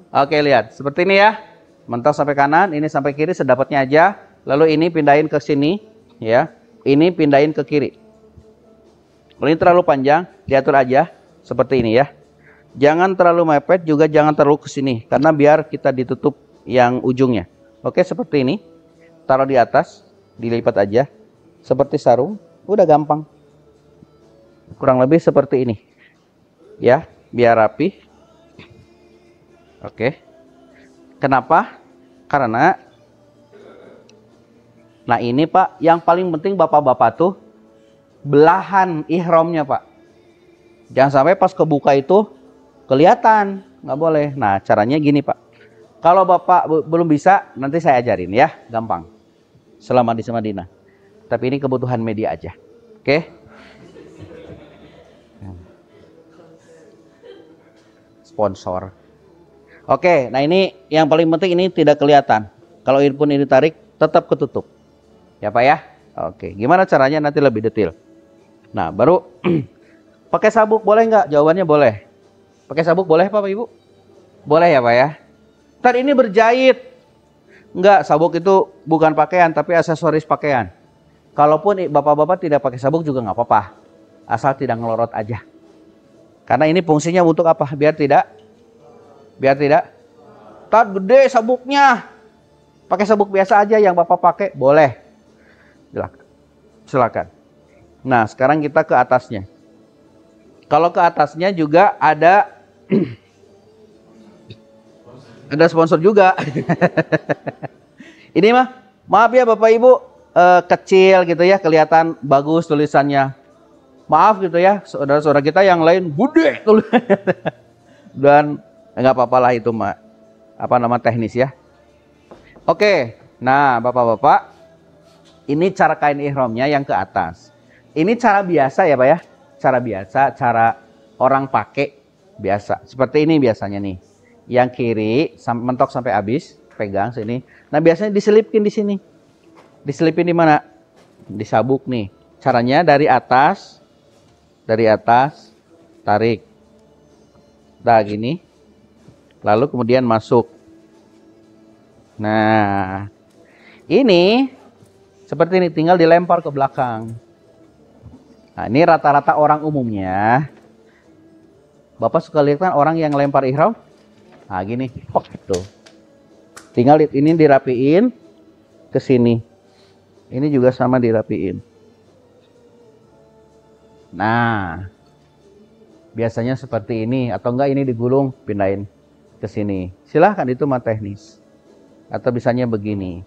Oke, lihat. Seperti ini ya. Mentok sampai kanan, ini sampai kiri sedapatnya aja. Lalu ini pindahin ke sini, ya. Ini pindahin ke kiri. Kalau ini terlalu panjang, diatur aja seperti ini ya. Jangan terlalu mepet, juga jangan terlalu ke sini karena biar kita ditutup yang ujungnya. Oke, seperti ini. Taruh di atas, dilipat aja. Seperti sarung, udah gampang. Kurang lebih seperti ini. Ya, biar rapi. Oke. Kenapa? Karena nah ini Pak, yang paling penting Bapak-bapak tuh belahan ihramnya Pak. Jangan sampai pas kebuka itu kelihatan, nggak boleh. Nah, caranya gini Pak. Kalau Bapak belum bisa, nanti saya ajarin ya, gampang. Selama di Madinah. Tapi ini kebutuhan media aja. Oke? Sponsor. Oke, nah ini yang paling penting ini tidak kelihatan. Kalau ini pun ini ditarik, tetap ketutup. Ya Pak ya? Oke, gimana caranya nanti lebih detail. Nah, baru pakai sabuk boleh nggak? Jawabannya boleh. Pakai sabuk boleh Pak Ibu? Boleh ya Pak ya? Ntar ini berjahit. Enggak, sabuk itu bukan pakaian tapi aksesoris pakaian. Kalaupun bapak-bapak tidak pakai sabuk juga nggak apa-apa. Asal tidak ngelorot aja. Karena ini fungsinya untuk apa? Biar tidak tar gede sabuknya. Pakai sabuk biasa aja yang bapak pakai, boleh. Silakan. Nah, sekarang kita ke atasnya. Kalau ke atasnya juga ada ada sponsor juga. Ini mah, maaf ya Bapak Ibu, kecil gitu ya, kelihatan bagus tulisannya. Maaf gitu ya, saudara-saudara kita yang lain gede tulisannya. Dan nggak apa-apa lah itu mah, apa nama teknis ya. Oke, nah Bapak-bapak, ini cara kain ihramnya yang ke atas. Ini cara biasa ya Pak ya, cara biasa, cara orang pakai biasa. Seperti ini biasanya nih. Yang kiri mentok sampai habis, pegang sini. Nah, biasanya diselipin di sini. Diselipin di mana? Di sabuk nih. Caranya dari atas tarik. Nah, gini. Lalu kemudian masuk. Nah, ini seperti ini, tinggal dilempar ke belakang. Nah, ini rata-rata orang umumnya. Bapak suka lihat kan orang yang lempar ihram? Nah, gini. Oh, tuh. Tinggal ini dirapiin ke sini. Ini juga sama dirapiin. Nah, biasanya seperti ini atau enggak ini digulung, pindahin ke sini. Silahkan, itu mah teknis. Atau bisanya begini.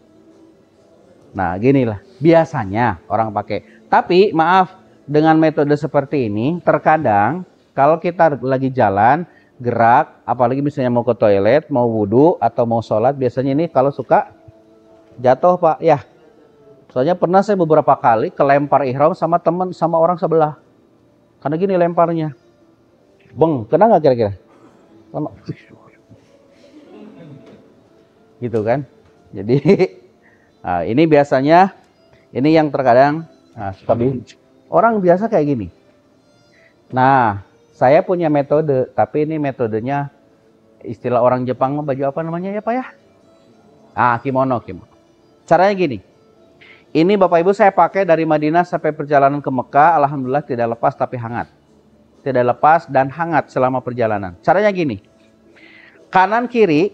Nah, ginilah biasanya orang pakai. Tapi maaf, dengan metode seperti ini terkadang kalau kita lagi jalan, gerak, apalagi misalnya mau ke toilet, mau wudhu, atau mau sholat, biasanya ini kalau suka jatuh Pak. Ya, soalnya pernah saya beberapa kali kelempar ihram sama teman, sama orang sebelah. Karena gini lemparnya. Beng, kena nggak kira-kira? Gitu kan. Jadi, nah, ini biasanya, ini yang terkadang, nah, orang biasa kayak gini. Nah, saya punya metode, tapi ini metodenya istilah orang Jepang, baju apa namanya ya Pak ya? Ah, kimono. Caranya gini. Ini Bapak Ibu saya pakai dari Madinah sampai perjalanan ke Mekah, alhamdulillah tidak lepas tapi hangat. Tidak lepas dan hangat selama perjalanan. Caranya gini. Kanan kiri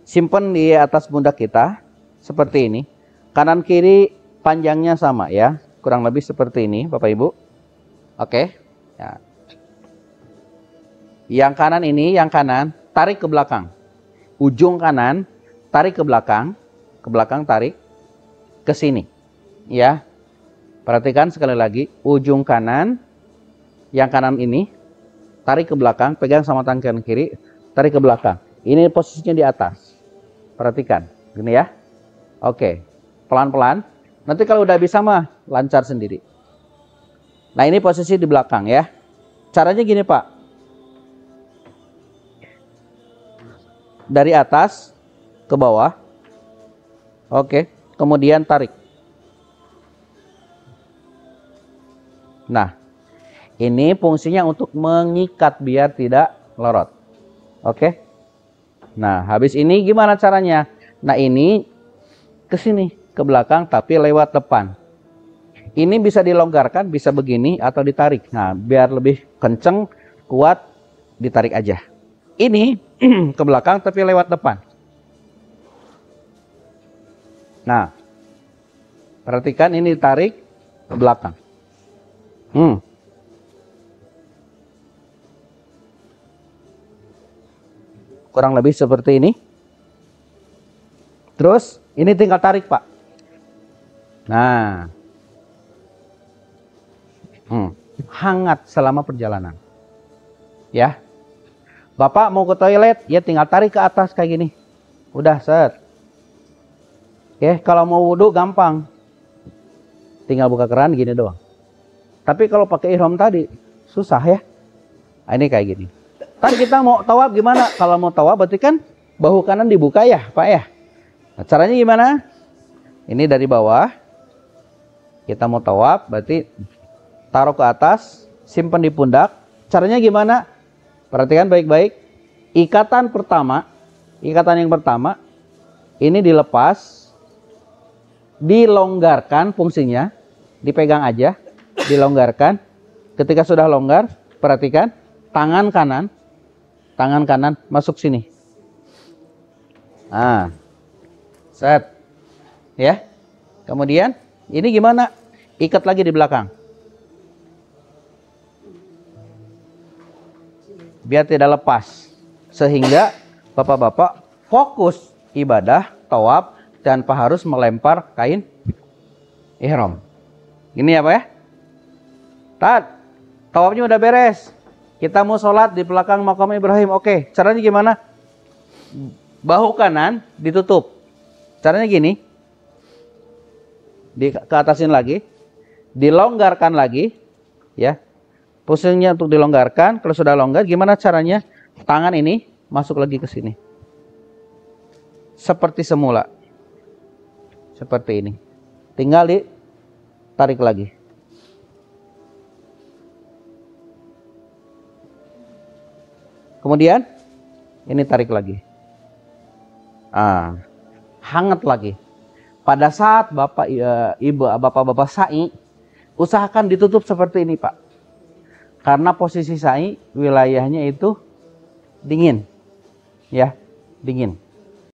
simpen di atas pundak kita seperti ini. Kanan kiri panjangnya sama ya, kurang lebih seperti ini Bapak Ibu. Oke, ya. Yang kanan ini, yang kanan tarik ke belakang. Ujung kanan tarik ke belakang tarik ke sini. Ya. Perhatikan sekali lagi, ujung kanan, yang kanan ini tarik ke belakang, pegang sama tangan kiri, tarik ke belakang. Ini posisinya di atas. Perhatikan, gini ya. Oke, pelan-pelan. Nanti kalau udah bisa mah lancar sendiri. Nah, ini posisi di belakang ya. Caranya gini Pak. Dari atas ke bawah. Oke, kemudian tarik. Nah, ini fungsinya untuk mengikat biar tidak lorot. Oke. Nah, habis ini gimana caranya? Nah, ini ke sini, ke belakang tapi lewat depan. Ini bisa dilonggarkan, bisa begini atau ditarik. Nah, biar lebih kenceng, kuat, ditarik aja. Ini ke belakang tapi lewat depan. Nah, perhatikan ini ditarik ke belakang. Kurang lebih seperti ini. Terus ini tinggal tarik, Pak. Nah, hangat selama perjalanan. Ya, Bapak mau ke toilet, ya tinggal tarik ke atas kayak gini. Udah, set. Oke, kalau mau wudhu gampang. Tinggal buka keran gini doang. Tapi kalau pakai ihram tadi, susah ya. Nah, ini kayak gini. Kan kita mau tawaf gimana? Kalau mau tawaf berarti kan bahu kanan dibuka ya, Pak ya. Nah, caranya gimana? Ini dari bawah. Kita mau tawaf berarti taruh ke atas, simpan di pundak. Caranya gimana? Perhatikan baik-baik. Ikatan yang pertama ini dilepas, dilonggarkan fungsinya, dipegang aja, dilonggarkan. Ketika sudah longgar, perhatikan tangan kanan masuk sini. Nah, set. Ya. Kemudian ini gimana? Ikat lagi di belakang. Biar tidak lepas. Sehingga bapak-bapak fokus ibadah, tawaf, tanpa harus melempar kain ihram. Ini ya Pak ya? Tat, tawafnya udah beres. Kita mau sholat di belakang makam Ibrahim. Oke, caranya gimana? Bahu kanan ditutup. Caranya gini. Ke atasin lagi. Dilonggarkan lagi. Ya. Pusingnya untuk dilonggarkan. Kalau sudah longgar, gimana caranya? Tangan ini masuk lagi ke sini. Seperti semula. Seperti ini. Tinggal ditarik lagi. Kemudian ini tarik lagi. Hangat lagi. Pada saat bapak-bapak sa'i, usahakan ditutup seperti ini, Pak. Karena posisi sa'i wilayahnya itu dingin. Ya, dingin.